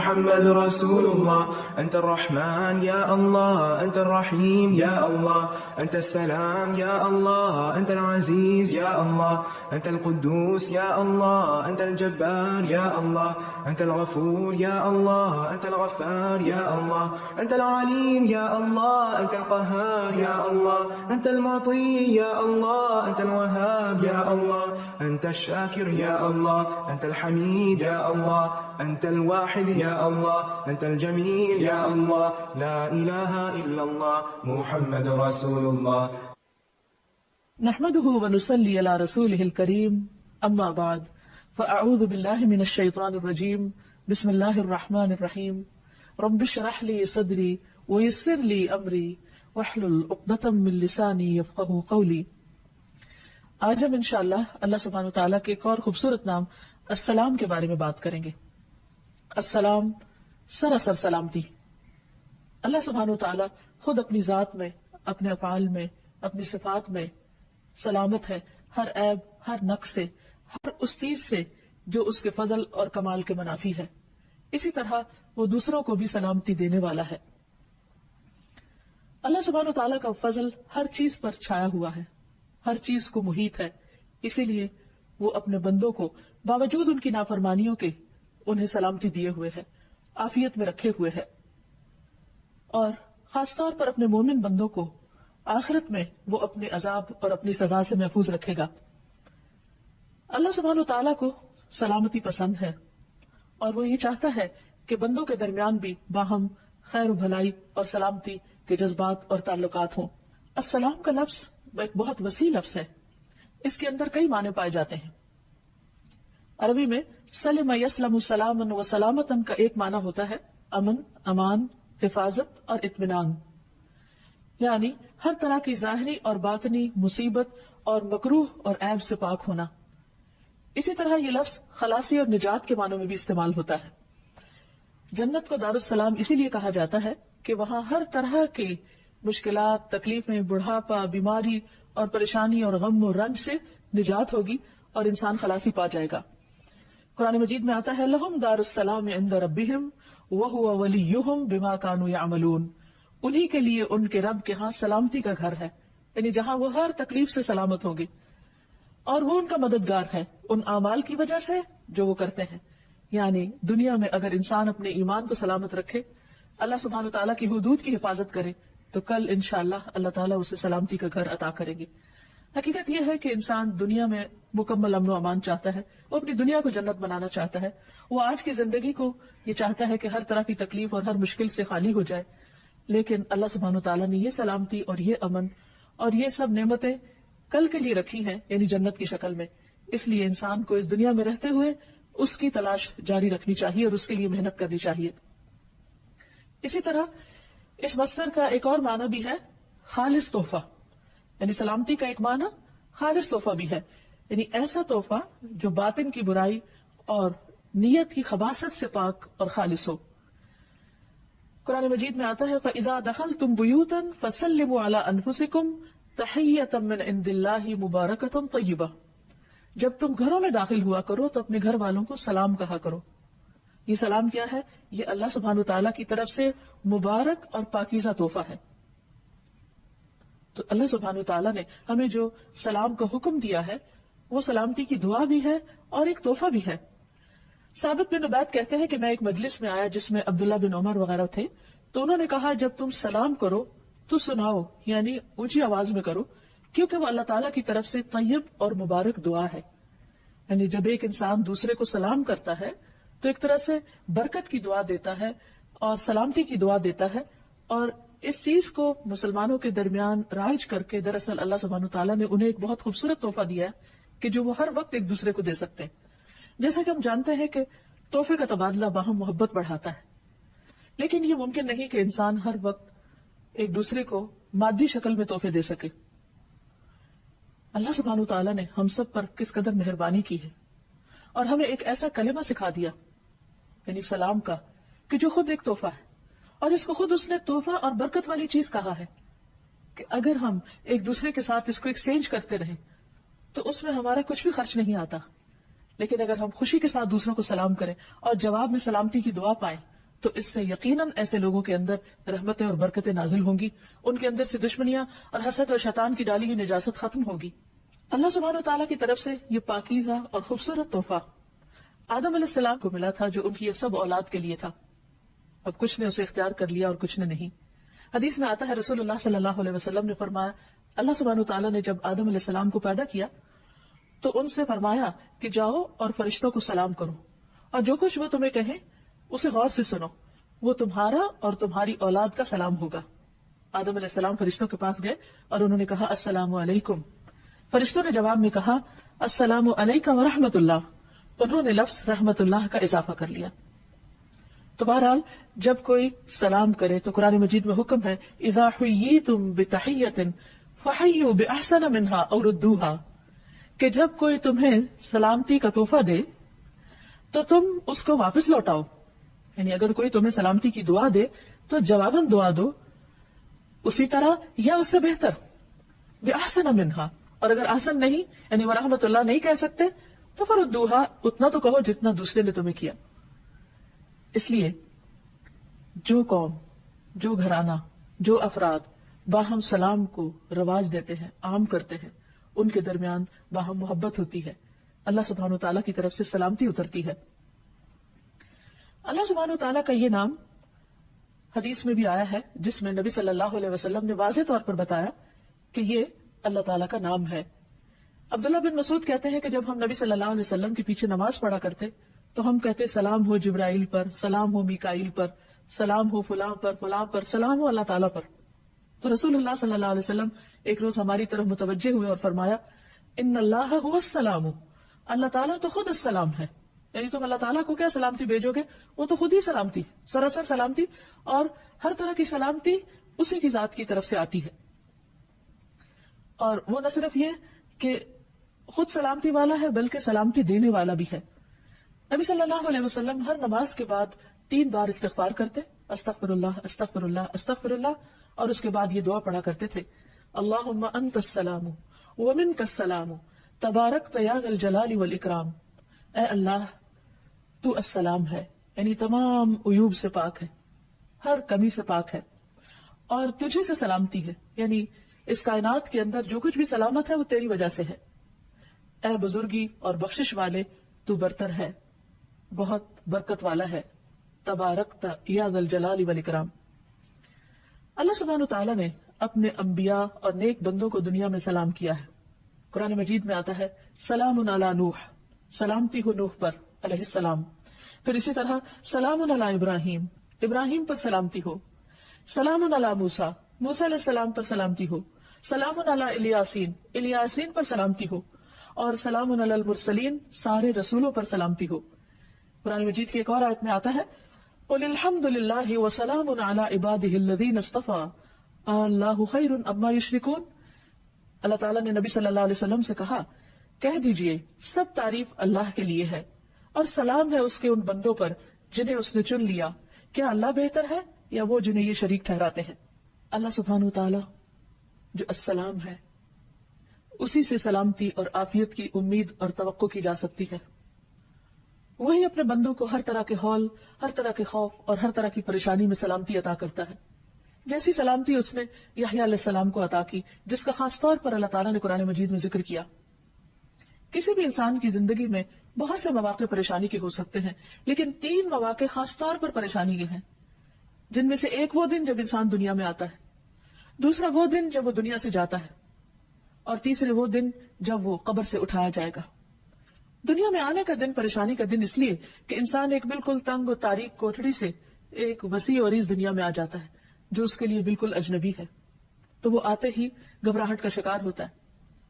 محمد رسول الله. أنت الرحمن يا الله، أنت الرحيم يا الله، أنت السلام يا الله، أنت العزيز يا الله، أنت القدوس يا الله، أنت الجبار يا الله، أنت الغفور يا الله، أنت الغفار يا الله، أنت العليم يا الله، أنت القهار يا الله، أنت المعطي يا الله، أنت الوهاب يا الله، أنت الشاكر يا الله، أنت الحميد يا الله، أنت الواحد يا الله، أنت الجميل يا الله، لا إله إلا الله محمد رسول الله. نحمده ونصلي على رسوله الكريم، أما بعد، فأعوذ بالله من الشيطان الرجيم، بسم الله الرحمن الرحيم. رب اشرح لي صدري ويسر لي أمري واحلل عقدة من لساني يفقهوا قولي. آج ہم انشاءاللہ اللہ سبحانہ وتعالیٰ کے ایک اور خوبصورت نام السلام کے بارے میں بات کریں گے. السلام سراسر سلامتی. اللہ سبحانہ وتعالیٰ خود اپنی ذات میں، اپنے افعال میں، اپنی صفات میں سلامت ہے، ہر عیب، ہر نقص سے، ہر اس چیز سے جو اس کے فضل اور کمال کے منافی ہے. اسی طرح وہ دوسروں کو بھی سلامتی دینے والا ہے. اللہ سبحانہ وتعالیٰ کا فضل ہر چیز پر چھایا ہوا ہے، ہر چیز کو محیط ہے. اسی لیے وہ اپنے بندوں کو باوجود ان کی نافرمانیوں کے انہیں سلامتی دیے ہوئے ہے، عافیت میں رکھے ہوئے ہے، اور خاص طور پر اپنے مومن بندوں کو آخرت میں وہ اپنے عذاب اور اپنی سزا سے محفوظ رکھے گا. اللہ سبحانہ وتعالیٰ کو سلامتی پسند ہے، اور وہ یہ چاہتا ہے کہ بندوں کے درمیان بھی باہم خیر و بھلائی اور سلامتی کے جذبات اور تعلقات ہوں. السلام کا لفظ ایک بہت وسیع لفظ ہے. اس کے اندر کئی معنی پائے جاتے ہیں. عربی میں سلم یسلم سلامن و سلامتن کا ایک معنی ہوتا ہے امن، امان، حفاظت اور اطمینان، یعنی ہر طرح کی ظاہری اور باطنی مصیبت اور مکروہ اور عیب سے پاک ہونا. اسی طرح یہ لفظ خلاصی اور نجات کے معنوں میں بھی استعمال ہوتا ہے. جنت کو دارالسلام اسی لیے کہا جاتا ہے کہ وہاں ہر طرح کی مشکلات، تکلیفیں، بڑھاپا، بیماری اور پریشانی اور غم و رنج سے نجات ہوگی اور انسان خلاصی پا جائے گا. قرآن مجید میں آتا ہے لہم دار السلام عند ربہم وہو ولیہم بما کانوا یعملون. انہی کے لیے ان کے رب کے ہاں سلامتی کا گھر ہے، یعنی جہاں وہ ہر تکلیف سے سلامت ہوں گے، اور وہ ان کا مددگار ہے ان اعمال کی وجہ سے جو وہ کرتے ہیں. یعنی دنیا میں اگر انسان اپنے ایمان کو سلامت رکھے، اللہ سبحانہ تعالیٰ کی حدود کی حفاظت کرے، تو کل انشاءاللہ اللہ تعالیٰ اسے سلامتی کا گھر عطا کریں گے. حقیقت یہ ہے کہ انسان دنیا میں مکمل امن و امان چاہتا ہے، وہ اپنی دنیا کو جنت بنانا چاہتا ہے. وہ آج کی زندگی کو یہ چاہتا ہے کہ ہر طرح کی تکلیف اور ہر مشکل سے خالی ہو جائے. لیکن اللہ سبحانہ تعالیٰ نے یہ سلامتی اور یہ امن اور یہ سب نعمتیں کل کے لیے رکھی ہیں، یعنی جنت کی شکل میں. اس لیے انسان کو اس دنیا میں رہتے ہوئے اس کی تلاش جاری رکھنی چاہیے اور اس کے لیے محنت کرنی چاہیے. اسی طرح اس مصدر کا ایک اور معنی بھی ہے خالص تحفہ، یعنی سلامتی کا ایک معنی خالص تحفہ بھی ہے، یعنی ایسا تحفہ جو باطن کی برائی اور نیت کی خباثت سے پاک اور خالص ہو. قرآن مجید میں آتا ہے فَإِذَا دَخَلْتُمْ بُيُوتًا فَسَلِّمُوا عَلَىٰ أَنفُسِكُمْ تَحِيَّةً مِّنْ عِندِ اللَّهِ مُبَارَكَةً طَيِّبَةً. جب تم گھروں میں داخل ہوا کرو تو اپنے گھر والوں کو سلام کہا کرو. یہ سلام کیا ہے؟ یہ اللہ سبحانہ وتعالیٰ کی طرف سے مبارک اور پاکیزہ تحفہ ہے. تو اللہ سبحانہ وتعالیٰ نے ہمیں جو سلام کا حکم دیا ہے وہ سلامتی کی دعا بھی ہے اور ایک تحفہ بھی ہے. ثابت بن عبید کہتے ہیں کہ میں ایک مجلس میں آیا جس میں عبداللہ بن عمر وغیرہ تھے، تو انہوں نے کہا جب تم سلام کرو تو سناؤ، یعنی اونچی آواز میں کرو، کیونکہ وہ اللہ تعالیٰ کی طرف سے طیب اور مبارک دعا ہے. یعنی جب ایک انسان دوسرے کو سلام کرتا ہے تو ایک طرح سے برکت کی دعا دیتا ہے اور سلامتی کی دعا دیتا ہے. اور اس چیز کو مسلمانوں کے درمیان رائج کر کے دراصل اللہ سبحانہ تعالیٰ نے انہیں ایک بہت خوبصورت تحفہ دیا ہے کہ جو وہ ہر وقت ایک دوسرے کو دے سکتے ہیں. جیسا کہ ہم جانتے ہیں کہ تحفے کا تبادلہ باہم محبت بڑھاتا ہے، لیکن یہ ممکن نہیں کہ انسان ہر وقت ایک دوسرے کو مادی شکل میں تحفے دے سکے. اللہ سبحانہ تعالیٰ نے ہم سب پر کس قدر مہربانی کی ہے اور ہمیں ایک ایسا کلمہ سکھا دیا، یعنی سلام کا، کہ جو خود ایک تحفہ ہے، اور اس کو خود اس نے تحفہ اور برکت والی چیز کہا ہے کہ اگر ہم ایک دوسرے کے ساتھ اس کو ایکسچینج کرتے رہیں تو اس میں ہمارا کچھ بھی خرچ نہیں آتا. لیکن اگر ہم خوشی کے ساتھ دوسروں کو سلام کریں اور جواب میں سلامتی کی دعا پائیں تو اس سے یقیناً ایسے لوگوں کے اندر رحمتیں اور برکتیں نازل ہوں گی، ان کے اندر سے دشمنیاں اور حسد اور شیطان کی ڈالی ہوئی نجاست ختم ہوگی۔ اللہ سبحانہ وتعالیٰ کی طرف سے یہ پاکیزہ اور خوبصورت تحفہ آدم علیہ السلام کو ملا تھا، جو ان کی سب اولاد کے لیے تھا۔ اب کچھ نے اسے اختیار کر لیا اور کچھ نے نہیں۔ حدیث میں آتا ہے رسول اللہ صلی اللہ علیہ وسلم نے فرمایا، اللہ سبحانہ وتعالیٰ نے جب آدم علیہ السلام کو پیدا کیا تو ان سے فرمایا کہ جاؤ اور فرشتوں کو سلام کرو، اور جو کچھ وہ تمہیں کہیں اسے غور سے سنو، وہ تمہارا اور تمہاری اولاد کا سلام ہوگا۔ آدم علیہ السلام فرشتوں کے پاس گئے اور انہوں نے کہا السلام علیکم۔ فرشتوں نے جواب میں کہا السلام علیکم ورحمۃ اللہ۔ انہوں نے لفظ رحمت اللہ کا اضافہ کر لیا۔ تو بہرحال جب کوئی سلام کرے تو قرآن مجید میں حکم ہے اذا حییتم بتحیۃ فحیوا باحسن منها او ردوها، کہ جب کوئی تمہیں سلامتی کا تحفہ دے تو تم اس کو واپس لوٹاؤ، یعنی اگر کوئی تمہیں سلامتی کی دعا دے تو جواباً دعا دو اسی طرح یا اس سے بہتر، باحسن منها، اور اگر احسن نہیں یعنی ورحمت اللہ نہیں کہہ سکتے تو فردوها، اتنا تو کہو جتنا دوسرے نے تمہیں کیا۔ اس لیے جو قوم، جو گھرانہ، جو افراد باہم سلام کو رواج دیتے ہیں، عام کرتے ہیں، ان کے درمیان باہم محبت ہوتی ہے، اللہ سبحانہ وتعالیٰ کی طرف سے سلامتی اترتی ہے۔ اللہ سبحانہ وتعالیٰ کا یہ نام حدیث میں بھی آیا ہے، جس میں نبی صلی اللہ علیہ وسلم نے واضح طور پر بتایا کہ یہ اللہ تعالیٰ کا نام ہے۔ عبداللہ بن مسعود کہتے ہیں کہ جب ہم نبی صلی اللہ علیہ وسلم کے پیچھے نماز پڑھا کرتے تو ہم کہتے سلام ہو جبرائیل پر، سلام ہو میکائیل پر، سلام ہو فلاں پر، فلاں پر، سلام ہو اللہ تعالیٰ پر۔ تو رسول اللہ صلی اللہ علیہ وسلم ایک روز ہماری طرف متوجہ ہوئے اور فرمایا ان اللہ هو السلام، اللہ تعالیٰ تو خود السلام ہے، یعنی تم اللہ تعالیٰ کو کیا سلامتی بھیجو گے، وہ تو خود ہی سلامتی، سراسر سلامتی، اور ہر طرح کی سلامتی اسی کی ذات کی طرف سے آتی ہے۔ اور وہ نہ صرف یہ کہ خود سلامتی والا ہے بلکہ سلامتی دینے والا بھی ہے۔ نبی صلی اللہ علیہ وسلم ہر نماز کے بعد 3 بار استغفار کرتے، استغفر اللہ استغفر اللہ استغفر اللہ، اور اس کے بعد یہ دعا پڑھا کرتے تھے اللہم انت السلام ومنک السلام تبارکت یا ذا الجلال والاکرام، اے اللہ تو السلام ہے، یعنی تمام عیوب سے پاک ہے، ہر کمی سے پاک ہے، اور تجھے سے سلامتی ہے، یعنی اس کائنات کے اندر جو کچھ بھی سلامت ہے وہ تیری وجہ سے ہے، اے بزرگی اور بخشش والے تو برتر ہے، بہت برکت والا ہے، تبارکت یا ذا الجلال والاکرام۔ اللہ سبحانہ وتعالیٰ نے اپنے انبیاء اور نیک بندوں کو دنیا میں سلام کیا ہے۔ قرآن مجید میں آتا ہے سلام علی نوح، سلامتی ہو نوح پر علیہ السلام۔ پھر اسی طرح سلام علی ابراہیم، ابراہیم پر سلامتی ہو، سلام علی موسیٰ، موسیٰ علیہ السلام پر سلامتی ہو، سلام علی الیاسین، الیاسین پر سلامتی ہو، اور سلام علی المرسلین، سارے رسولوں پر سلامتی ہو۔ قرآن مجید کی ایک اور آیت میں آتا ہے قل الحمد للہ وسلام علی عبادہ الذین اصطفیٰ اللہ خیر اما یشرکون۔ اللہ تعالیٰ نے نبی صلی اللہ علیہ وسلم سے کہا کہہ دیجئے سب تعریف اللہ کے لیے ہے اور سلام ہے اس کے ان بندوں پر جنہیں اس نے چن لیا، کیا اللہ بہتر ہے یا وہ جنہیں یہ شریک ٹھہراتے ہیں۔ اللہ سبحانہ وتعالیٰ جو السلام ہے اسی سے سلامتی اور عافیت کی امید اور توقع کی جا سکتی ہے۔ وہی اپنے بندوں کو ہر طرح کے ہول، ہر طرح کے خوف اور ہر طرح کی پریشانی میں سلامتی عطا کرتا ہے، جیسی سلامتی اس نے یحییٰ علیہ السلام کو عطا کی، جس کا خاص طور پر اللہ تعالیٰ نے قرآن مجید میں ذکر کیا۔ کسی بھی انسان کی زندگی میں بہت سے مواقع پریشانی کے ہو سکتے ہیں، لیکن 3 مواقع خاص طور پر پریشانی کے ہیں، جن میں سے ایک وہ دن جب انسان دنیا میں آتا ہے، دوسرا وہ دن جب وہ دنیا سے جاتا ہے، اور تیسرے وہ دن جب وہ قبر سے اٹھایا جائے گا۔ دنیا میں آنے کا دن پریشانی کا دن اس لیے کہ انسان ایک بالکل تنگ و تاریک کوٹڑی سے ایک وسیع اور اس دنیا میں آ جاتا ہے جو اس کے لیے بالکل اجنبی ہے، تو وہ آتے ہی گھبراہٹ کا شکار ہوتا ہے۔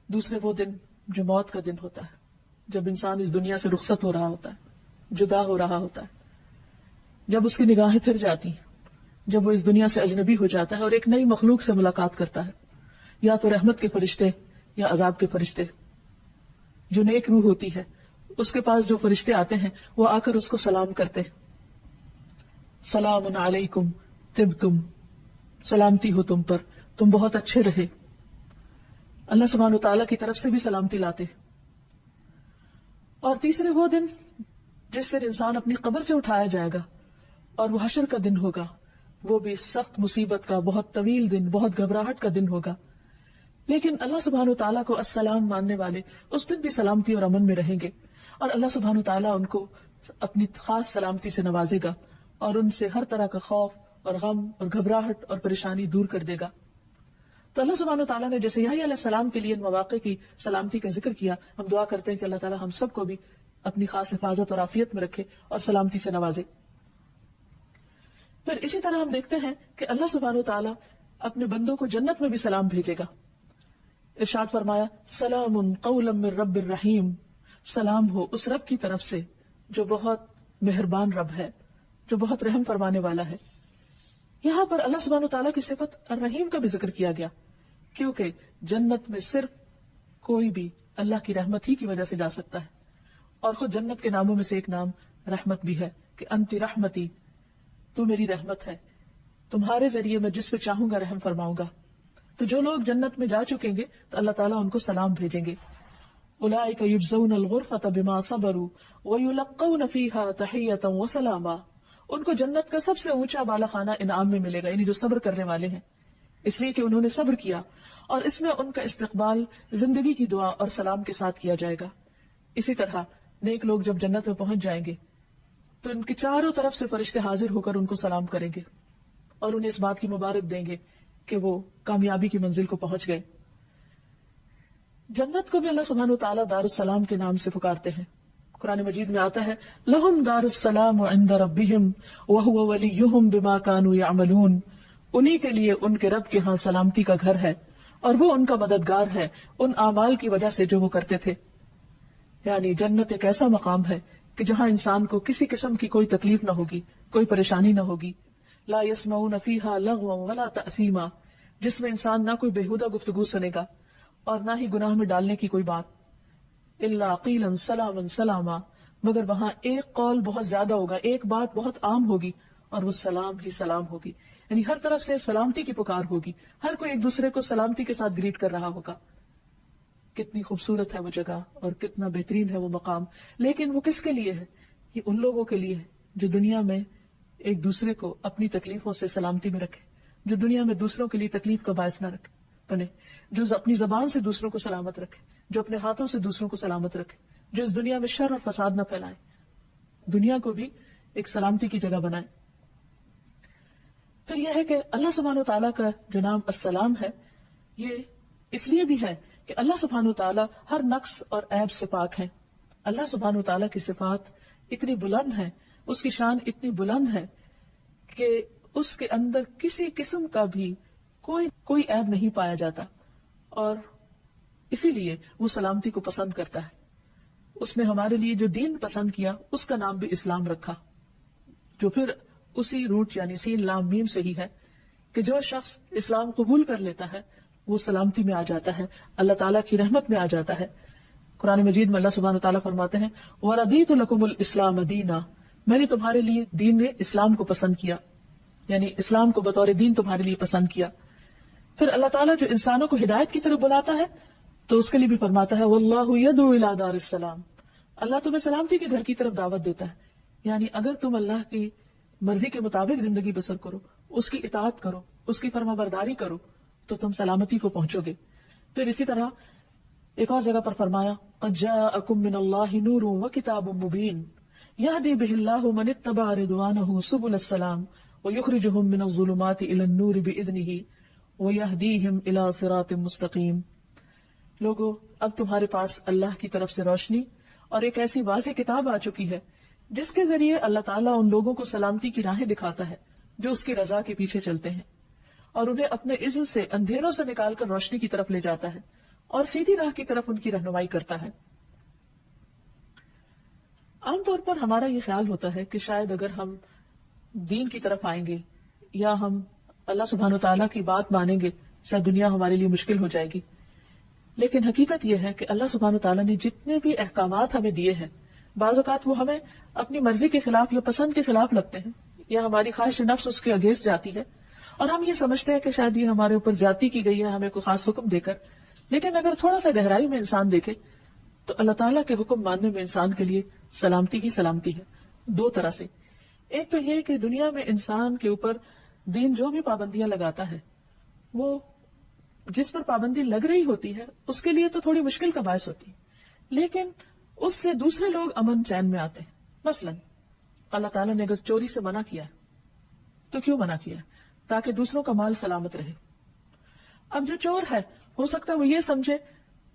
دوسرے وہ دن جو موت کا دن ہوتا ہے، جب انسان اس دنیا سے رخصت ہو رہا ہوتا ہے، جدا ہو رہا ہوتا ہے، جب اس کی نگاہیں پھر جاتی ہیں، جب وہ اس دنیا سے اجنبی ہو جاتا ہے اور ایک نئی مخلوق سے ملاقات کرتا ہے، یا تو رحمت کے فرشتے یا عذاب کے فرشتے۔ جو نیک روح ہوتی ہے اس کے پاس جو فرشتے آتے ہیں وہ آ کر اس کو سلام کرتے ہیں، سلام علیکم طبتم، سلامتی ہو تم پر، تم بہت اچھے رہے۔ اللہ سبحانہ وتعالیٰ کی طرف سے بھی سلامتی لاتے۔ اور تیسرے وہ دن جس دن انسان اپنی قبر سے اٹھایا جائے گا، اور وہ حشر کا دن ہوگا، وہ بھی سخت مصیبت کا، بہت طویل دن، بہت گھبراہٹ کا دن ہوگا. لیکن اللہ سبحانہ و تعالیٰ کو السلام ماننے والے اس دن بھی سلامتی اور امن میں رہیں گے، اور اللہ سبحانہ و تعالیٰ ان کو اپنی خاص سلامتی سے نوازے گا اور ان سے ہر طرح کا خوف اور غم اور گھبراہٹ اور پریشانی دور کر دے گا. تو اللہ سبحانہ و تعالیٰ نے جیسے یحییٰ علیہ السلام کے لیے ان مواقع کی سلامتی کا ذکر کیا، ہم دعا کرتے ہیں کہ اللہ تعالیٰ ہم سب کو بھی اپنی خاص حفاظت اور عافیت میں رکھے اور سلامتی سے نوازے. پھر اسی طرح ہم دیکھتے ہیں کہ اللہ سبحانہ و تعالیٰ اپنے بندوں کو جنت میں بھی سلام بھیجے گا. ارشاد فرمایا سلام قولا من رب الرحیم، سلام ہو اس رب کی طرف سے جو بہت مہربان رب ہے، جو بہت رحم فرمانے والا ہے. یہاں پر اللہ سبحانہ و تعالیٰ کی صفت الرحیم کا بھی ذکر کیا گیا، کیونکہ جنت میں صرف کوئی بھی اللہ کی رحمت ہی کی وجہ سے جا سکتا ہے. اور خود جنت کے ناموں میں سے ایک نام رحمت بھی ہے کہ انتی رحمتی، تو میری رحمت ہے، تمہارے ذریعے میں جس پہ چاہوں گا رحم فرماؤں گا. تو جو لوگ جنت میں جا چکیں گے تو اللہ تعالیٰ ان کو سلام بھیجیں گے. اولئک یجزون الغرفۃ بما صبروا ویلقون فیہا تحیۃ وسلاما، ان کو جنت کا سب سے اونچا بالا خانہ انعام میں ملے گا، یعنی جو صبر کرنے والے ہیں، اس لیے کہ انہوں نے صبر کیا، اور اس میں ان کا استقبال زندگی کی دعا اور سلام کے ساتھ کیا جائے گا. اسی طرح نیک لوگ جب جنت میں پہنچ جائیں گے تو ان کے چاروں طرف سے فرشتے حاضر ہو کر ان کو سلام کریں گے اور انہیں اس بات کی مبارک دیں گے کہ وہ کامیابی کی منزل کو پہنچ گئے. جنت کو بھی اللہ سبحانہ و تعالیٰ دار السلام کے نام سے پکارتے ہیں. قرآن مجید میں آتا ہے لہم دار السلام عند ربہم وہو ولیہم بما کانوا یعملون، انہی کے لیے ان کے رب کے ہاں سلامتی کا گھر ہے اور وہ ان کا مددگار ہے ان اعمال کی وجہ سے جو وہ کرتے تھے. یعنی جنت ایک ایسا مقام ہے کہ جہاں انسان کو کسی قسم کی کوئی تکلیف نہ ہوگی، کوئی پریشانی نہ ہوگی. لا يسمعون فيها لغوا ولا تأثیما، جس میں انسان نہ کوئی بےہودہ گفتگو سنے گا اور نہ ہی گناہ میں ڈالنے کی کوئی بات. الا قیلا سلاما سلاما، مگر وہاں ایک قول بہت زیادہ ہوگا، ایک بات بہت عام ہوگی اور وہ سلام ہی سلام ہوگی. یعنی ہر طرف سے سلامتی کی پکار ہوگی، ہر کوئی ایک دوسرے کو سلامتی کے ساتھ گریٹ کر رہا ہوگا. کتنی خوبصورت ہے وہ جگہ اور کتنا بہترین ہے وہ مقام. لیکن وہ کس کے لیے ہے؟ یہ ان لوگوں کے لیے ہے جو دنیا میں ایک دوسرے کو اپنی تکلیفوں سے سلامتی میں رکھے، جو دنیا میں دوسروں کے لیے تکلیف کا باعث نہ رکھے بنے، جو اپنی زبان سے دوسروں کو سلامت رکھے، جو اپنے ہاتھوں سے دوسروں کو سلامت رکھے، جو اس دنیا میں شر اور فساد نہ پھیلائے، دنیا کو بھی ایک سلامتی کی جگہ بنائے. پھر یہ ہے کہ اللہ سبحانہ و تعالیٰ کا جو نام السلام ہے، یہ اس لیے بھی ہے کہ اللہ سبحانہ و تعالیٰ ہر نقص اور عیب سے پاک ہے. اللہ سبحانہ و تعالیٰ کی صفات اتنی بلند ہیں، اس کی شان اتنی بلند ہے کہ اس کے اندر کسی قسم کا بھی کوئی عیب نہیں پایا جاتا، اور اسی لیے وہ سلامتی کو پسند کرتا ہے. اس نے ہمارے لیے جو دین پسند کیا اس کا نام بھی اسلام رکھا، جو پھر اسی روٹ یعنی سین لام میم سے ہی ہے کہ جو شخص اسلام قبول کر لیتا ہے وہ سلامتی میں آ جاتا ہے، اللہ تعالیٰ کی رحمت میں آ جاتا ہے. قرآن مجید میں اللہ سبحانہ تعالیٰ فرماتے ہیں وَرَضِيتُ لَكُمُ الْإِسْلَامَ دِينًا، میں نے تمہارے لیے دین اسلام کو پسند کیا، یعنی اسلام کو بطور دین تمہارے لیے پسند کیا. پھر اللہ تعالیٰ جو انسانوں کو ہدایت کی طرف بلاتا ہے تو اس کے لیے بھی فرماتا ہے وَاللَّهُ يَدْعُو إِلَى دَارِ السَّلَامِ، اللہ تمہیں سلامتی کے گھر کی طرف دعوت دیتا ہے. یعنی اگر تم اللہ کی مرضی کے مطابق زندگی بسر کرو، اس کی اطاعت کرو، اس کی فرما برداری کرو تو تم سلامتی کو پہنچو گے. پھر اسی طرح ایک اور جگہ پر فرمایا قَدْ جَاءَكُم مِّنَ اللَّهِ نُورٌ وَكِتَابٌ مُّبِينٌ يَهْدِي بِهِ اللَّهُ مَنِ اتَّبَعَ رِضْوَانَهُ سُبُلَ السَّلَامِ وَيُخْرِجُهُم مِّنَ الظُّلُمَاتِ إِلَى النُّورِ بِإِذْنِهِ وَيَهْدِيهِمْ إِلَى صِرَاطٍ مُّسْتَقِيمٍ. لوگو اب تمہارے پاس اللہ کی طرف سے روشنی اور ایک ایسی واضح کتاب آ چکی ہے جس کے ذریعے اللہ تعالیٰ ان لوگوں کو سلامتی کی راہیں دکھاتا ہے جو اس کی رضا کے پیچھے چلتے ہیں، اور انہیں اپنے عزل سے اندھیروں سے نکال کر روشنی کی طرف لے جاتا ہے اور سیدھی راہ کی طرف ان کی رہنمائی کرتا ہے. عام طور پر ہمارا یہ خیال ہوتا ہے کہ شاید اگر ہم دین کی طرف آئیں گے یا ہم اللہ سبحانہ و تعالیٰ کی بات مانیں گے شاید دنیا ہمارے لیے مشکل ہو جائے گی. لیکن حقیقت یہ ہے کہ اللہ سبحانہ و تعالیٰ نے جتنے بھی احکامات ہمیں دیے ہیں بعض اوقات وہ ہمیں اپنی مرضی کے خلاف یا پسند کے خلاف لگتے ہیں یا ہماری خواہش نفس اس کے اگینسٹ جاتی ہے، اور ہم یہ سمجھتے ہیں کہ شاید یہ ہمارے اوپر زیادتی کی گئی ہے ہمیں کوئی خاص حکم دے کر. لیکن اگر تھوڑا سا گہرائی میں انسان دیکھے تو اللہ تعالیٰ کے حکم ماننے میں انسان کے لیے سلامتی ہی سلامتی ہے، دو طرح سے. ایک تو یہ کہ دنیا میں انسان کے اوپر دین جو بھی پابندیاں لگاتا ہے وہ جس پر پابندی لگ رہی ہوتی ہے اس کے لیے تو تھوڑی مشکل کا باعث ہوتی ہے، لیکن اس سے دوسرے لوگ امن چین میں آتے ہیں. مثلا اللہ تعالیٰ نے اگر چوری سے منع کیا تو کیوں منع کیا؟ تاکہ دوسروں کا مال سلامت رہے. اب جو چور ہے ہو سکتا ہے وہ یہ سمجھے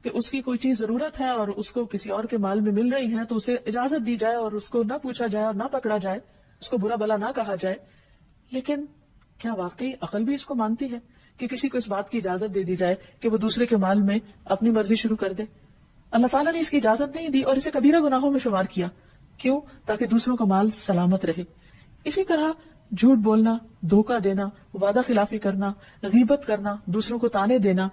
کہ اس کی کوئی چیز ضرورت ہے اور اس کو کسی اور کے مال میں مل رہی ہے تو اسے اجازت دی جائے اور اس کو نہ پوچھا جائے اور نہ پکڑا جائے، اس کو برا بلا نہ کہا جائے. لیکن کیا واقعی عقل بھی اس کو مانتی ہے کہ کسی کو اس بات کی اجازت دے دی جائے کہ وہ دوسرے کے مال میں اپنی مرضی شروع کر دے؟ اللہ تعالیٰ نے اس کی اجازت نہیں دی اور اسے کبیرہ گناہوں میں شمار کیا. کیوں؟ تاکہ دوسروں کا مال سلامت رہے. اسی طرح جھوٹ بولنا، دھوکہ دینا، وعدہ خلافی کرنا، غیبت کرنا، دوسروں کو تانے دینا،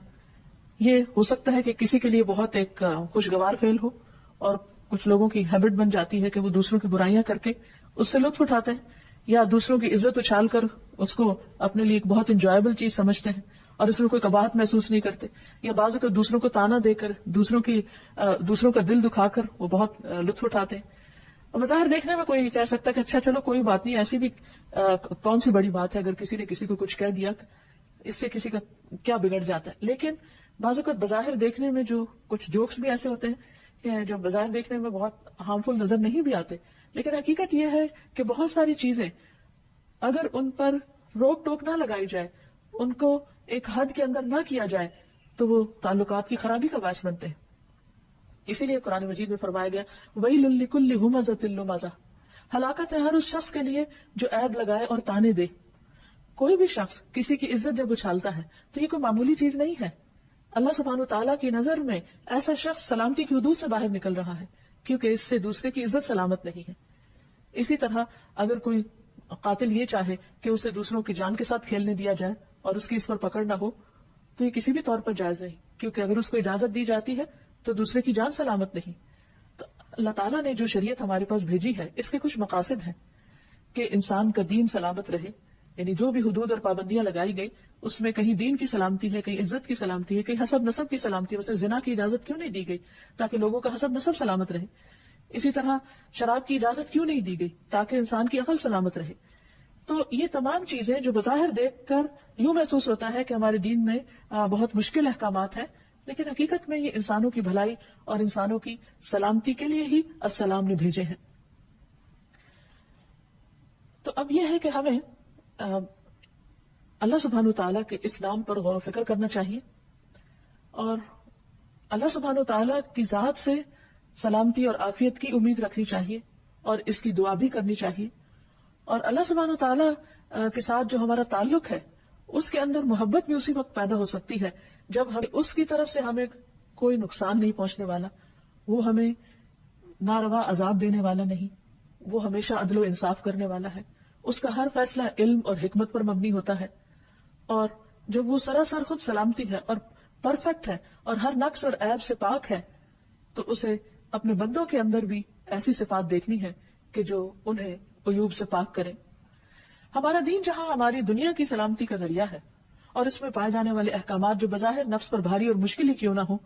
یہ ہو سکتا ہے کہ کسی کے لیے بہت ایک خوشگوار فعل ہو اور کچھ لوگوں کی ہیبٹ بن جاتی ہے کہ وہ دوسروں کی برائیاں کر کے اس سے لطف اٹھاتے ہیں یا دوسروں کی عزت اچھال کر اس کو اپنے لیے ایک بہت انجوائبل چیز سمجھتے ہیں اور اس میں کوئی قباحت محسوس نہیں کرتے، یا بعض اوقات دوسروں کو تانا دے کر دوسروں کا دل دکھا کر وہ بہت لطف اٹھاتے ہیں. اور بظاہر دیکھنے میں کوئی کہہ سکتا ہے کہ اچھا چلو کوئی بات نہیں، ایسی بھی کون سی بڑی بات ہے اگر کسی نے کسی کو کچھ کہہ دیا، اس سے کسی کا کیا بگڑ جاتا ہے. لیکن بعض اوقات بظاہر دیکھنے میں جو کچھ جوکس بھی ایسے ہوتے ہیں کہ جو بظاہر دیکھنے میں بہت ہارمفل نظر نہیں بھی آتے، لیکن حقیقت یہ ہے کہ بہت ساری چیزیں اگر ان پر روک ٹوک نہ لگائی جائے، ان کو ایک حد کے اندر نہ کیا جائے تو وہ تعلقات کی خرابی کا باعث بنتے ہیں. اسی لیے قرآن مجید میں فرمایا گیا وَيْلٌ لِكُلِّ هُمَزَةٍ لُمَزَةٍ، ہلاکت ہے ہر اس شخص کے لیے جو عیب لگائے اور تانے دے. کوئی بھی شخص کسی کی عزت جب اچھالتا ہے تو یہ کوئی معمولی چیز نہیں ہے. اللہ سبحانہ وتعالیٰ کی نظر میں ایسا شخص سلامتی کی حدود سے باہر نکل رہا ہے کیونکہ اس سے دوسرے کی عزت سلامت نہیں ہے. اسی طرح اگر کوئی قاتل یہ چاہے کہ اسے دوسروں کی جان کے ساتھ کھیلنے دیا جائے اور اس کی اس پر پکڑ نہ ہو تو یہ کسی بھی طور پر جائز نہیں، کیونکہ اگر اس کو اجازت دی جاتی ہے تو دوسرے کی جان سلامت نہیں. تو اللہ تعالیٰ نے جو شریعت ہمارے پاس بھیجی ہے اس کے کچھ مقاصد ہیں کہ انسان کا دین سلامت رہے، یعنی جو بھی حدود اور پابندیاں لگائی گئی اس میں کہیں دین کی سلامتی ہے، کہیں عزت کی سلامتی ہے، کہیں حسب نسب کی سلامتی ہے. اسے زنا کی اجازت کیوں نہیں دی گئی؟ تاکہ لوگوں کا حسب نسب سلامت رہے. اسی طرح شراب کی اجازت کیوں نہیں دی گئی؟ تاکہ انسان کی عقل سلامت رہے. تو یہ تمام چیزیں جو بظاہر دیکھ کر یوں محسوس ہوتا ہے کہ ہمارے دین میں بہت مشکل احکامات ہیں، لیکن حقیقت میں یہ انسانوں کی بھلائی اور انسانوں کی سلامتی کے لیے ہی السلام نے بھیجے ہیں. تو اب یہ ہے کہ ہمیں اللہ سبحانہ تعالیٰ کے اس نام پر غور و فکر کرنا چاہیے اور اللہ سبحانہ تعالیٰ کی ذات سے سلامتی اور عافیت کی امید رکھنی چاہیے اور اس کی دعا بھی کرنی چاہیے. اور اللہ سبحانہ تعالیٰ کے ساتھ جو ہمارا تعلق ہے اس کے اندر محبت بھی اسی وقت پیدا ہو سکتی ہے جب ہمیں اس کی طرف سے ہمیں کوئی نقصان نہیں پہنچنے والا، وہ ہمیں ناروا عذاب دینے والا نہیں، وہ ہمیشہ عدل و انصاف کرنے والا ہے، اس کا ہر فیصلہ علم اور حکمت پر مبنی ہوتا ہے، اور جب وہ سراسر خود سلامتی ہے اور پرفیکٹ ہے اور ہر نقص اور عیب سے پاک ہے تو اسے اپنے بندوں کے اندر بھی ایسی صفات دیکھنی ہے کہ جو انہیں عیوب سے پاک کرے. ہمارا دین جہاں ہماری دنیا کی سلامتی کا ذریعہ ہے اور اس میں پائے جانے والے احکامات جو بظاہر نفس پر بھاری اور مشکل ہی کیوں نہ ہو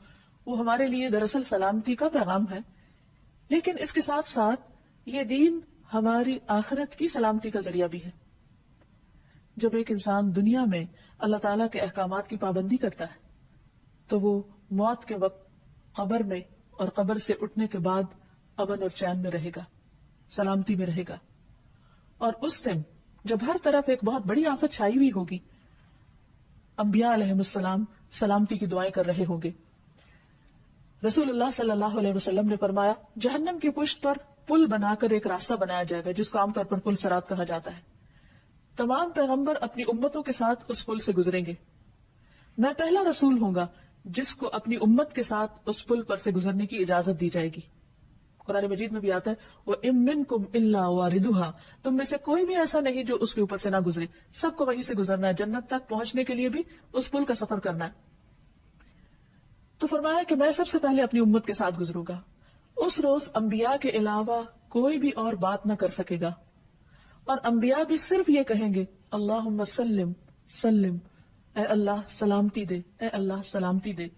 وہ ہمارے لیے دراصل سلامتی کا پیغام ہے، لیکن اس کے ساتھ ساتھ یہ دین ہماری آخرت کی سلامتی کا ذریعہ بھی ہے. جب ایک انسان دنیا میں اللہ تعالیٰ کے احکامات کی پابندی کرتا ہے تو وہ موت کے وقت قبر میں اور قبر سے اٹھنے کے بعد امن اور چین میں رہے گا، سلامتی میں رہے گا. اور اس دن جب ہر طرف ایک بہت بڑی آفت چھائی ہوئی ہوگی، انبیاء علیہ السلام سلامتی کی دعائیں کر رہے ہوں گے. رسول اللہ صلی اللہ علیہ وسلم نے فرمایا جہنم کی پشت پر پل بنا کر ایک راستہ بنایا جائے گا جس کو عام طور پر پل صراط کہا جاتا ہے. تمام پیغمبر اپنی امتوں کے ساتھ اس پل سے گزریں گے. میں پہلا رسول ہوں گا جس کو اپنی امت کے ساتھ اس پل پر سے گزرنے کی اجازت دی جائے گی. قرآن مجید میں بھی آتا ہے وَإِن مِّنكُمْ إِلَّا وَارِدُهَا، تم میں سے کوئی بھی ایسا نہیں جو اس کے اوپر سے نہ گزرے، سب کو وہیں سے گزرنا ہے. جنت تک پہنچنے کے لیے بھی اس پل کا سفر کرنا ہے. تو فرمایا کہ میں سب سے پہلے اپنی امت کے ساتھ گزروں گا. اس روز انبیاء کے علاوہ کوئی بھی اور بات نہ کر سکے گا اور انبیاء بھی صرف یہ کہیں گے اللہم سلم سلم، اے اللہ سلامتی دے، اے اللہ سلامتی دے.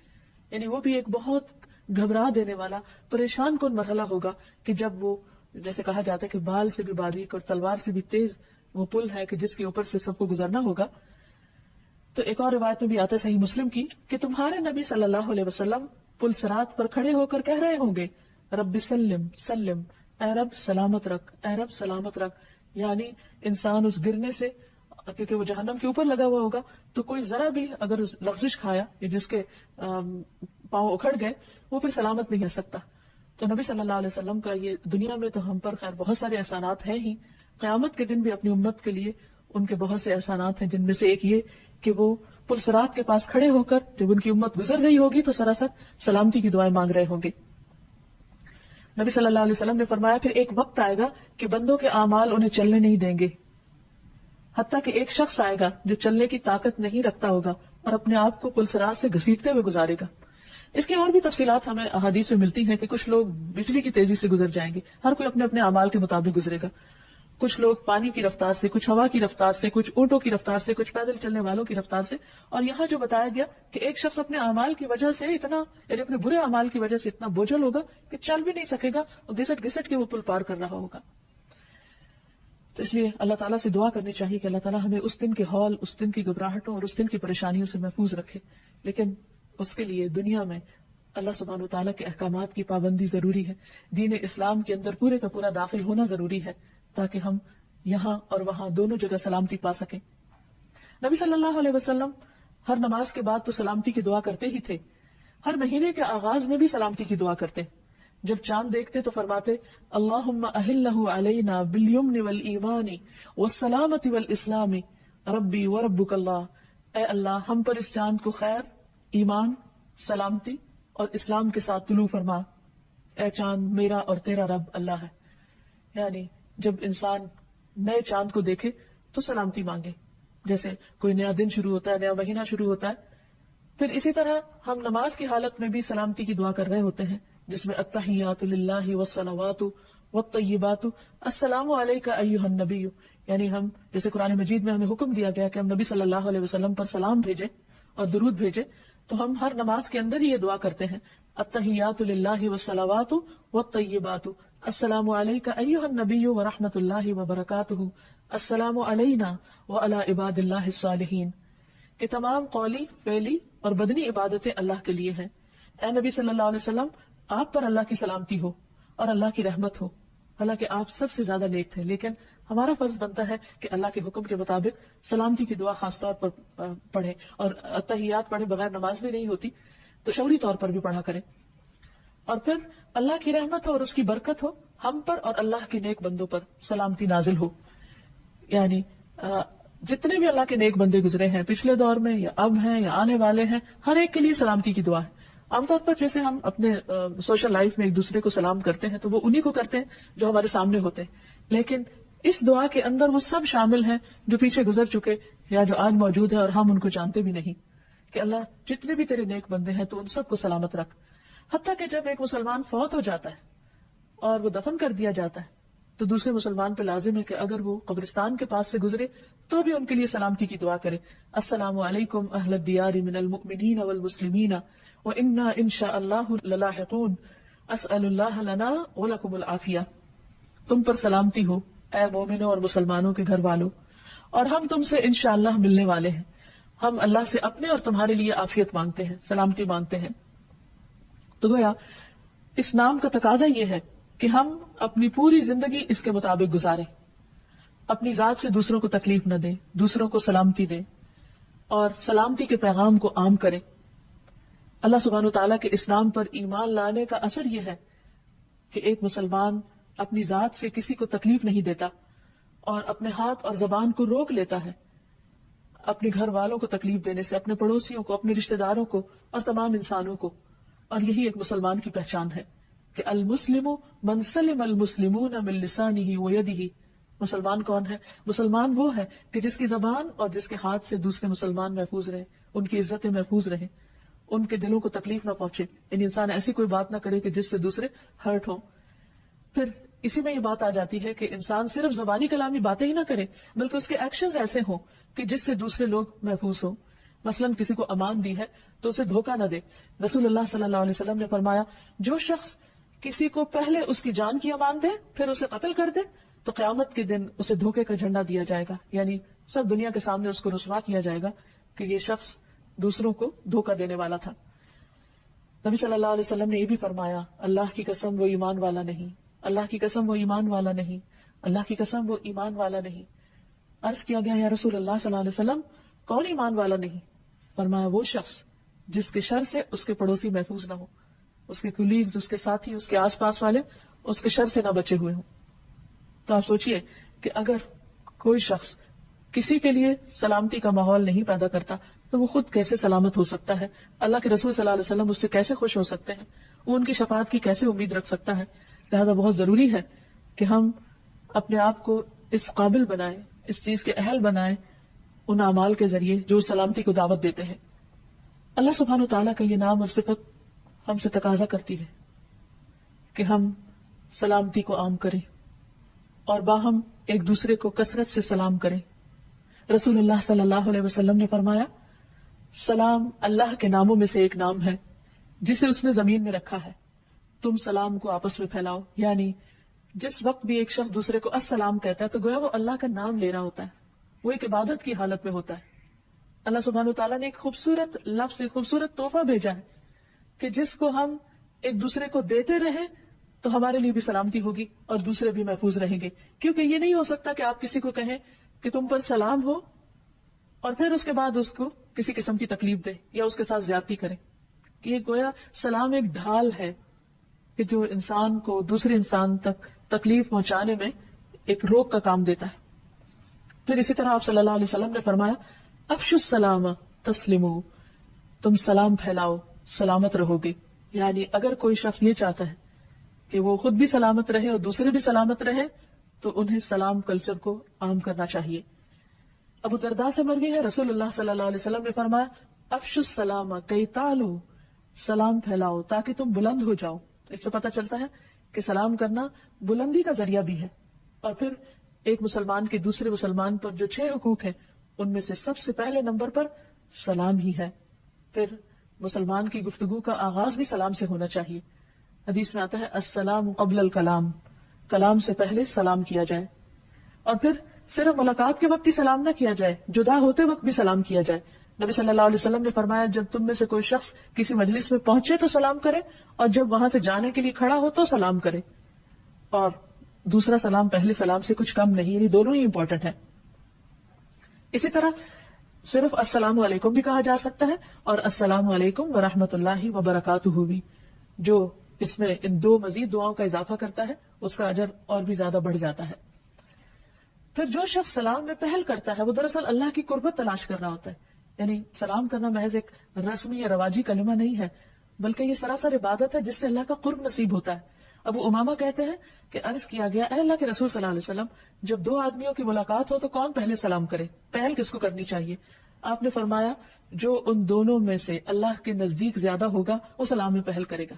یعنی وہ بھی ایک بہت گھبرا دینے والا پریشان کن مرحلہ ہوگا کہ جب وہ جیسے کہا جاتا ہے کہ بال سے بھی باریک اور تلوار سے بھی تیز وہ پل ہے کہ جس کے اوپر سے سب کو گزرنا ہوگا. تو ایک اور روایت میں بھی آتا ہے صحیح مسلم کی کہ تمہارے نبی صلی اللہ علیہ وسلم پل صراط پر کھڑے ہو کر کہہ رہے ہوں گے رب سلم سلم، اے رب سلامت رکھ، اے رب سلامت رکھ. یعنی انسان اس گرنے سے، کیونکہ وہ جہنم کے اوپر لگا ہوا ہوگا، تو کوئی ذرا بھی اگر لغزش کھایا یا جس کے پاؤں اکھڑ گئے وہ پھر سلامت نہیں رہ سکتا. تو نبی صلی اللہ علیہ وسلم کا یہ دنیا میں تو ہم پر خیر بہت سارے احسانات ہیں ہی، قیامت کے دن بھی اپنی امت کے لیے ان کے بہت سے احسانات ہیں، جن میں سے ایک یہ کہ وہ پل صراط کے پاس کھڑے ہو کر جب ان کی امت گزر رہی ہوگی تو سراسر سلامتی کی دعائیں مانگ رہے ہوں گے. نبی صلی اللہ علیہ وسلم نے فرمایا پھر ایک وقت آئے گا کہ بندوں کے اعمال انہیں چلنے نہیں دیں گے، حتیٰ کہ ایک شخص آئے گا جو چلنے کی طاقت نہیں رکھتا ہوگا اور اپنے آپ کو پل صراط سے گھسیٹتے ہوئے گزارے گا. اس کی اور بھی تفصیلات ہمیں احادیث میں ملتی ہیں کہ کچھ لوگ بجلی کی تیزی سے گزر جائیں گے، ہر کوئی اپنے اپنے اعمال کے مطابق گزرے گا. کچھ لوگ پانی کی رفتار سے، کچھ ہوا کی رفتار سے، کچھ اونٹوں کی رفتار سے، کچھ پیدل چلنے والوں کی رفتار سے. اور یہاں جو بتایا گیا کہ ایک شخص اپنے اعمال کی وجہ سے اتنا، یعنی اپنے برے اعمال کی وجہ سے اتنا بوجھل ہوگا کہ چل بھی نہیں سکے گا اور گھسٹ گھسٹ کے وہ پل پار کر رہا ہوگا. تو اس لیے اللہ تعالیٰ سے دعا کرنی چاہیے کہ اللہ تعالیٰ ہمیں اس دن کے ہول، اس دن کی گھبراہٹوں اور اس دن کی پریشانیوں سے محفوظ رکھے. لیکن اس کے لیے دنیا میں اللہ سبحانہ وتعالیٰ کے احکامات کی پابندی ضروری ہے، دین اسلام کے اندر پورے کا پورا داخل ہونا ضروری ہے تاکہ ہم یہاں اور وہاں دونوں جگہ سلامتی پا سکیں. نبی صلی اللہ علیہ وسلم ہر نماز کے بعد تو سلامتی کی دعا کرتے ہی تھے، ہر مہینے کے آغاز میں بھی سلامتی کی دعا کرتے. جب چاند دیکھتے تو فرماتے اللہم اہلہ علینا بالیمن والایمان والسلامت والاسلام ربی وربک اللہ. اے اللہ ہم پر اس چاند کو خیر، ایمان، سلامتی اور اسلام کے ساتھ طلوع فرما. اے چاند میرا اور تیرا رب اللہ ہے. یعنی جب انسان نئے چاند کو دیکھے تو سلامتی مانگے، جیسے کوئی نیا دن شروع ہوتا ہے، نیا مہینہ شروع ہوتا ہے. پھر اسی طرح ہم نماز کی حالت میں بھی سلامتی کی دعا کر رہے ہوتے ہیں، جس میں التحیات للہ والصلوات والطیبات السلام علیک ایھا النبی. یعنی ہم جیسے قرآن مجید میں ہمیں حکم دیا گیا کہ ہم نبی صلی اللہ علیہ وسلم پر سلام بھیجیں اور درود بھیجیں، تو ہم ہر نماز کے اندر ہی یہ دعا کرتے ہیں التحیات للہ والصلوات والطیبات السلام علیک ایھا النبی ورحمۃ اللہ وبرکاتہ السلام علینا وعلی عباد اللہ الصالحین. کہ تمام قولی، فعلی اور بدنی عبادتیں اللہ کے لیے ہیں. اے نبی صلی اللہ علیہ وسلم آپ پر اللہ کی سلامتی ہو اور اللہ کی رحمت ہو. حالانکہ آپ سب سے زیادہ نیک تھے، لیکن ہمارا فرض بنتا ہے کہ اللہ کے حکم کے مطابق سلامتی کی دعا خاص طور پر پڑھیں، اور تحیات پڑھے بغیر نماز بھی نہیں ہوتی تو شعوری طور پر بھی پڑھا کریں. اور پھر اللہ کی رحمت ہو اور اس کی برکت ہو ہم پر اور اللہ کے نیک بندوں پر سلامتی نازل ہو. یعنی جتنے بھی اللہ کے نیک بندے گزرے ہیں پچھلے دور میں یا اب ہیں یا آنے والے ہیں، ہر ایک کے لیے سلامتی کی دعا ہے. عام طور پر جیسے ہم اپنے سوشل لائف میں ایک دوسرے کو سلام کرتے ہیں تو وہ انہی کو کرتے ہیں جو ہمارے سامنے ہوتے ہیں، لیکن اس دعا کے اندر وہ سب شامل ہیں جو پیچھے گزر چکے یا جو آج موجود ہیں اور ہم ان کو جانتے بھی نہیں. کہ اللہ جتنے بھی تیرے نیک بندے ہیں تو ان سب کو سلامت رکھ. حتیٰ کہ جب ایک مسلمان فوت ہو جاتا ہے اور وہ دفن کر دیا جاتا ہے تو دوسرے مسلمان پہ لازم ہے کہ اگر وہ قبرستان کے پاس سے گزرے تو بھی ان کے لیے سلامتی کی دعا کرے. السلام علیکم اہل الدیار من المؤمنین والمسلمین وإنا ان شاء اللہ للاحقون اسأل اللہ لنا ولکم العافیہ. تم پر سلامتی ہو اے مومنوں اور مسلمانوں کے گھر والوں، اور ہم تم سے انشاءاللہ ملنے والے ہیں. ہم اللہ سے اپنے اور تمہارے لیے عافیت مانگتے ہیں، سلامتی مانگتے ہیں. تو گویا اس نام کا تقاضا یہ ہے کہ ہم اپنی پوری زندگی اس کے مطابق گزاریں، اپنی ذات سے دوسروں کو تکلیف نہ دیں، دوسروں کو سلامتی دیں اور سلامتی کے پیغام کو عام کریں. اللہ سبحانہ وتعالیٰ کے اس نام پر ایمان لانے کا اثر یہ ہے کہ ایک مسلمان اپنی ذات سے کسی کو تکلیف نہیں دیتا اور اپنے ہاتھ اور زبان کو روک لیتا ہے اپنے گھر والوں کو تکلیف دینے سے، اپنے پڑوسیوں کو، اپنے رشتہ داروں کو اور تمام انسانوں کو. اور یہی ایک مسلمان کی پہچان ہے کہ المسلم من سلم المسلمون من لسانہ ویدہ. مسلمان کون ہے؟ مسلمان وہ ہے کہ جس کی زبان اور جس کے ہاتھ سے دوسرے مسلمان محفوظ رہے، ان کی عزتیں محفوظ رہیں، ان کے دلوں کو تکلیف نہ پہنچے، یعنی انسان ایسی کوئی بات نہ کرے کہ جس سے دوسرے ہرٹ ہوں. پھر اسی میں یہ بات آ جاتی ہے کہ انسان صرف زبانی کلامی باتیں ہی نہ کرے بلکہ اس کے ایکشنز ایسے ہوں کہ جس سے دوسرے لوگ محفوظ ہوں. مثلا کسی کو امان دی ہے تو اسے دھوکہ نہ دے. رسول اللہ صلی اللہ علیہ وسلم نے فرمایا جو شخص کسی کو پہلے اس کی جان کی امان دے پھر اسے قتل کر دے تو قیامت کے دن اسے دھوکے کا جھنڈا دیا جائے گا، یعنی سب دنیا کے سامنے اس کو رسوا کیا جائے گا کہ یہ شخص دوسروں کو دھوکہ دینے والا تھا۔ نبی صلی اللہ علیہ وسلم نے یہ بھی فرمایا، اللہ کی قسم وہ ایمان والا نہیں، اللہ کی قسم وہ ایمان والا نہیں، اللہ کی قسم وہ ایمان والا نہیں۔ عرض کیا گیا یا رسول اللہ صلی اللہ علیہ وسلم کون ایمان والا نہیں؟ فرمایا وہ شخص جس کے شر سے اس کے پڑوسی محفوظ نہ ہو، اس کے کولیگز، اس کے ساتھی، اس کے آس پاس والے اس کے شر سے نہ بچے ہوئے ہوں۔ تو آپ سوچئے کہ اگر کوئی شخص کسی کے لیے سلامتی کا ماحول نہیں پیدا کرتا تو وہ خود کیسے سلامت ہو سکتا ہے؟ اللہ کے رسول صلی اللہ علیہ وسلم اس سے کیسے خوش ہو سکتے ہیں؟ وہ ان کی شفاعت کی کیسے امید رکھ سکتا ہے؟ لہذا بہت ضروری ہے کہ ہم اپنے آپ کو اس قابل بنائیں، اس چیز کے اہل بنائیں ان اعمال کے ذریعے جو سلامتی کو دعوت دیتے ہیں۔ اللہ سبحانہ وتعالیٰ کا یہ نام اور صفت ہم سے تقاضا کرتی ہے کہ ہم سلامتی کو عام کریں اور باہم ایک دوسرے کو کثرت سے سلام کریں۔ رسول اللہ صلی اللہ علیہ وسلم نے فرمایا، سلام اللہ کے ناموں میں سے ایک نام ہے جسے اس نے زمین میں رکھا ہے، تم سلام کو آپس میں پھیلاؤ۔ یعنی جس وقت بھی ایک شخص دوسرے کو السلام کہتا ہے تو گویا وہ اللہ کا نام لے رہا ہوتا ہے، وہ ایک عبادت کی حالت میں ہوتا ہے۔ اللہ سبحانہ وتعالیٰ نے ایک خوبصورت لفظ، ایک خوبصورت تحفہ بھیجا ہے کہ جس کو ہم ایک دوسرے کو دیتے رہیں تو ہمارے لیے بھی سلامتی ہوگی اور دوسرے بھی محفوظ رہیں گے۔ کیونکہ یہ نہیں ہو سکتا کہ آپ کسی کو کہیں کہ تم پر سلام ہو اور پھر اس کے بعد اس کو کسی قسم کی تکلیف دے یا اس کے ساتھ زیادتی کرے، کہ یہ گویا سلام ایک ڈھال ہے کہ جو انسان کو دوسرے انسان تک تکلیف پہنچانے میں ایک روک کا کام دیتا ہے۔ پھر اسی طرح آپ صلی اللہ علیہ وسلم نے فرمایا، افشوا السلام تسلموا، تم سلام پھیلاؤ سلامت رہو گے۔ یعنی اگر کوئی شخص یہ چاہتا ہے کہ وہ خود بھی سلامت رہے اور دوسرے بھی سلامت رہے تو انہیں سلام کلچر کو عام کرنا چاہیے۔ ابو درداء سے مروی ہے، رسول اللہ صلی اللہ علیہ وسلم نے فرمایا، افشوا السلام کی تعلو، سلام پھیلاؤ تاکہ تم بلند ہو جاؤ۔ اس سے پتہ چلتا ہے کہ سلام کرنا بلندی کا ذریعہ بھی ہے۔ اور پھر ایک مسلمان کے دوسرے مسلمان پر جو 6 حقوق ہیں ان میں سے سب سے پہلے نمبر پر سلام ہی ہے۔ پھر مسلمان کی گفتگو کا آغاز بھی سلام سے ہونا چاہیے۔ حدیث میں آتا ہے السلام قبل الکلام، کلام سے پہلے سلام کیا جائے۔ اور پھر صرف ملاقات کے وقت ہی سلام نہ کیا جائے، جدا ہوتے وقت بھی سلام کیا جائے۔ نبی صلی اللہ علیہ وسلم نے فرمایا، جب تم میں سے کوئی شخص کسی مجلس میں پہنچے تو سلام کرے، اور جب وہاں سے جانے کے لیے کھڑا ہو تو سلام کرے۔ اور دوسرا سلام پہلے سلام سے کچھ کم نہیں، یعنی دونوں ہی امپورٹنٹ ہیں۔ اسی طرح صرف السلام علیکم بھی کہا جا سکتا ہے اور السلام علیکم ورحمۃ اللہ وبرکاتہ بھی، جو اس میں ان 2 مزید دعاؤں کا اضافہ کرتا ہے اس کا اجر اور بھی زیادہ بڑھ جاتا ہے۔ پھر جو شخص سلام میں پہل کرتا ہے وہ دراصل اللہ کی قربت تلاش کر رہا ہوتا ہے۔ یعنی سلام کرنا محض ایک رسمی یا رواجی کلمہ نہیں ہے، بلکہ یہ سراسر عبادت ہے جس سے اللہ کا قرب نصیب ہوتا ہے۔ ابو امامہ کہتے ہیں کہ عرض کیا گیا، اے اللہ کے رسول صلی اللہ علیہ وسلم، جب 2 آدمیوں کی ملاقات ہو تو کون پہلے سلام کرے؟ پہل کس کو کرنی چاہیے؟ آپ نے فرمایا، جو ان دونوں میں سے اللہ کے نزدیک زیادہ ہوگا وہ سلام میں پہل کرے گا۔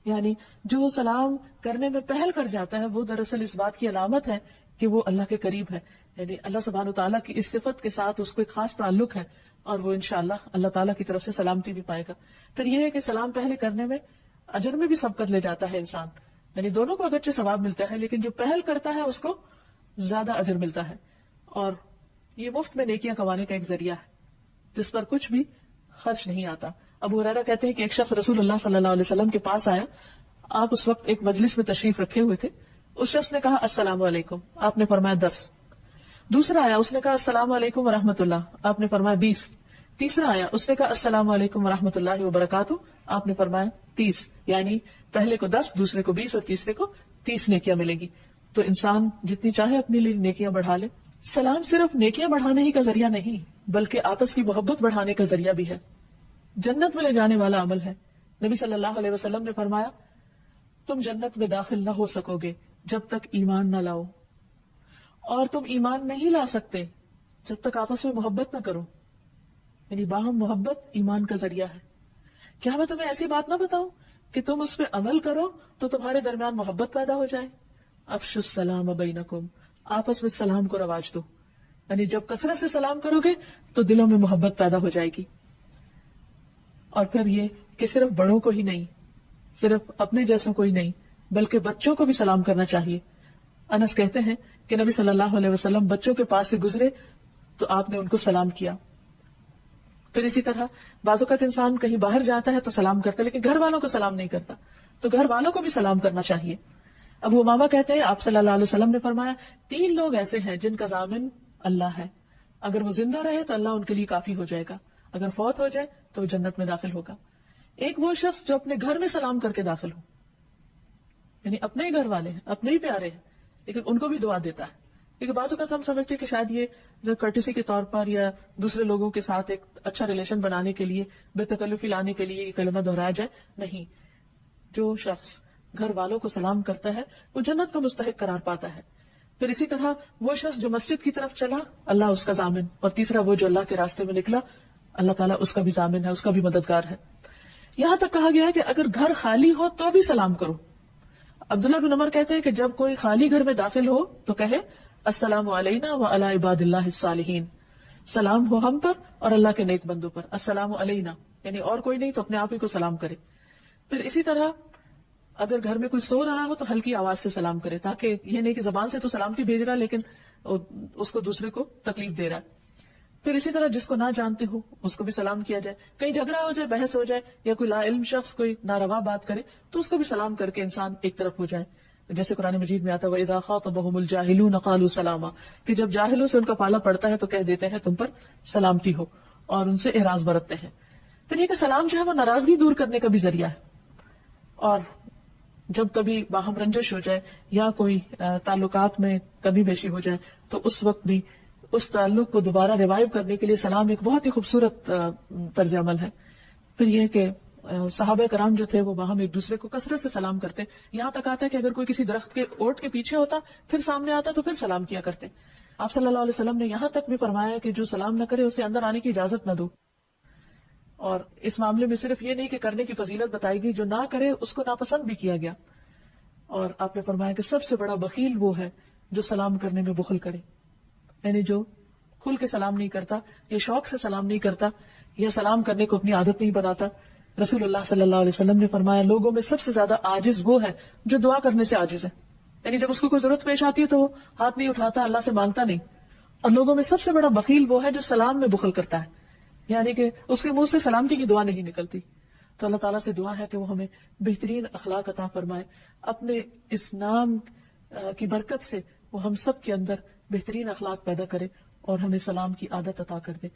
یعنی جو سلام کرنے میں پہل کر جاتا ہے وہ دراصل اس بات کی علامت ہے کہ وہ اللہ کے قریب ہے، یعنی اللہ سبحانہ وتعالیٰ کی اس صفت کے ساتھ اس کو ایک خاص تعلق ہے اور وہ انشاءاللہ اللہ تعالیٰ کی طرف سے سلامتی بھی پائے گا۔ پھر یہ ہے کہ سلام پہلے کرنے میں اجر میں بھی سبقت لے جاتا ہے انسان، یعنی دونوں کو اگرچہ ثواب ملتا ہے لیکن جو پہل کرتا ہے اس کو زیادہ اجر ملتا ہے، اور یہ مفت میں نیکیاں کمانے کا ایک ذریعہ ہے جس پر کچھ بھی خرچ نہیں آتا۔ ابو ہریرہ کہتے ہیں کہ ایک شخص رسول اللہ صلی اللہ علیہ وسلم کے پاس آیا، آپ اس وقت ایک مجلس میں تشریف رکھے ہوئے تھے۔ اس شخص نے کہا السلام علیکم، آپ نے فرمایا 10۔ دوسرا آیا، اس نے کہا السلام علیکم ورحمۃ اللہ، آپ نے فرمایا 20۔ تیسرا آیا، اس نے کہا السلام علیکم ورحمۃ اللہ وبرکاتہ، آپ نے فرمایا 30۔ یعنی پہلے کو 10، دوسرے کو 20 اور تیسرے کو 30 نیکیاں ملے گی۔ تو انسان جتنی چاہے اپنے لیے نیکیاں بڑھا لے۔ سلام صرف نیکیاں بڑھانے ہی کا ذریعہ نہیں بلکہ آپس کی محبت بڑھانے کا ذریعہ بھی ہے، جنت میں لے جانے والا عمل ہے۔ نبی صلی اللہ علیہ وسلم نے فرمایا، تم جنت میں داخل نہ ہو سکو گے جب تک ایمان نہ لاؤ، اور تم ایمان نہیں لا سکتے جب تک آپس میں محبت نہ کرو۔ یعنی باہم محبت ایمان کا ذریعہ ہے۔ کیا میں تمہیں ایسی بات نہ بتاؤں کہ تم اس پہ عمل کرو تو تمہارے درمیان محبت پیدا ہو جائے؟ افشوا السلام بینکم، آپس میں سلام کو رواج دو۔ یعنی جب کثرت سے سلام کرو گے تو دلوں میں محبت پیدا ہو جائے گی۔ اور پھر یہ کہ صرف بڑوں کو ہی نہیں، صرف اپنے جیسوں کو ہی نہیں بلکہ بچوں کو بھی سلام کرنا چاہیے. انس کہتے ہیں کہ نبی صلی اللہ علیہ وسلم بچوں کے پاس سے گزرے تو آپ نے ان کو سلام کیا. پھر اسی طرح بعض اوقات انسان کہیں باہر جاتا ہے تو سلام کرتا ہے لیکن گھر والوں کو سلام نہیں کرتا, تو گھر والوں کو بھی سلام کرنا چاہیے. ابو امامہ کہتے ہیں آپ صلی اللہ علیہ وسلم نے فرمایا 3 لوگ ایسے ہیں جن کا ضامن اللہ ہے, اگر وہ زندہ رہے تو اللہ ان کے لیے کافی ہو جائے گا, اگر فوت ہو جائے تو وہ جنت میں داخل ہوگا. ایک وہ شخص جو اپنے گھر میں سلام کر کے داخل ہو, یعنی اپنے ہی گھر والے ہیں, اپنے ہی پیارے ہیں, لیکن ان کو بھی دعا دیتا ہے. کیونکہ بعض اوقات ہم سمجھتے ہیں کہ شاید یہ کرٹسی کے طور پر یا دوسرے لوگوں کے ساتھ ایک اچھا ریلیشن بنانے کے لیے, بے تکلفی لانے کے لیے یہ کلمہ دہرایا جائے. نہیں, جو شخص گھر والوں کو سلام کرتا ہے وہ جنت کا مستحق قرار پاتا ہے. پھر اسی طرح وہ شخص جو مسجد کی طرف چلا, اللہ اس کا ضامن. اور تیسرا وہ جو اللہ کے راستے میں نکلا, اللہ تعالیٰ اس کا بھی ضامن ہے, اس کا بھی مددگار ہے. یہاں تک کہا گیا ہے کہ اگر گھر خالی ہو تو بھی سلام کرو. عبداللہ بن عمر کہتے ہیں کہ جب کوئی خالی گھر میں داخل ہو تو کہے السلام علینا وعلی عباد اللہ الصالحین, سلام ہو ہم پر اور اللہ کے نیک بندوں پر. السلام علینا یعنی اور کوئی نہیں تو اپنے آپ ہی کو سلام کرے. پھر اسی طرح اگر گھر میں کوئی سو رہا ہو تو ہلکی آواز سے سلام کرے, تاکہ یہ نہیں کہ زبان سے تو سلامتی بھیج رہا لیکن اس کو دوسرے کو تکلیف دے رہا ہے. پھر اسی طرح جس کو نہ جانتے ہو اس کو بھی سلام کیا جائے. کہیں جھگڑا ہو جائے, بحث ہو جائے, یا کوئی لا علم شخص کوئی ناروا بات کرے تو اس کو بھی سلام کر کے انسان ایک طرف ہو جائے. جیسے قرآن مجید میں آتا ہے وَإِذَا خَاطَبَهُمُ الْجَاهِلُونَ قَالُوا سَلَامًا, کہ جب جاہلوں سے ان کا پالا پڑتا ہے تو کہہ دیتے ہیں تم پر سلامتی ہو, اور ان سے اعراض برتتے ہیں. پھر یہ کہ سلام جو ہے وہ ناراضگی دور کرنے کا بھی ذریعہ ہے. اور جب کبھی باہم رنجش ہو جائے یا کوئی تعلقات میں کمی بیشی ہو جائے تو اس وقت بھی اس تعلق کو دوبارہ ریوائیو کرنے کے لیے سلام ایک بہت ہی خوبصورت طرز عمل ہے. پھر یہ کہ صحابہ کرام جو تھے وہ باہم ایک دوسرے کو کثرت سے سلام کرتے. یہاں تک آتا ہے کہ اگر کوئی کسی درخت کے اوٹ کے پیچھے ہوتا پھر سامنے آتا تو پھر سلام کیا کرتے. آپ صلی اللہ علیہ وسلم نے یہاں تک بھی فرمایا کہ جو سلام نہ کرے اسے اندر آنے کی اجازت نہ دو. اور اس معاملے میں صرف یہ نہیں کہ کرنے کی فضیلت بتائی گئی, جو نہ کرے اس کو ناپسند بھی کیا گیا. اور آپ نے فرمایا کہ سب سے بڑا بخیل وہ ہے جو سلام کرنے میں بخل کرے, یعنی جو کھل کے سلام نہیں کرتا, یا شوق سے سلام نہیں کرتا, یا سلام کرنے کو اپنی عادت نہیں بناتا. رسول اللہ صلی اللہ علیہ وسلم نے فرمایا لوگوں میں سب سے زیادہ عاجز وہ ہے جو دعا کرنے سے عاجز ہے, یعنی جب اس کو کوئی ضرورت پیش آتی ہے تو وہ ہاتھ نہیں اٹھاتا, اللہ سے مانگتا نہیں. اور لوگوں میں سب سے بڑا بخیل وہ ہے جو سلام میں بخل کرتا ہے, یعنی کہ اس کے منہ سے سلامتی کی دعا نہیں نکلتی. تو اللہ تعالیٰ سے دعا ہے کہ وہ ہمیں بہترین اخلاق عطا فرمائے, اپنے اس نام کی برکت سے وہ ہم سب کے اندر بہترین اخلاق پیدا کرے اور ہمیں سلام کی عادت عطا کر دے.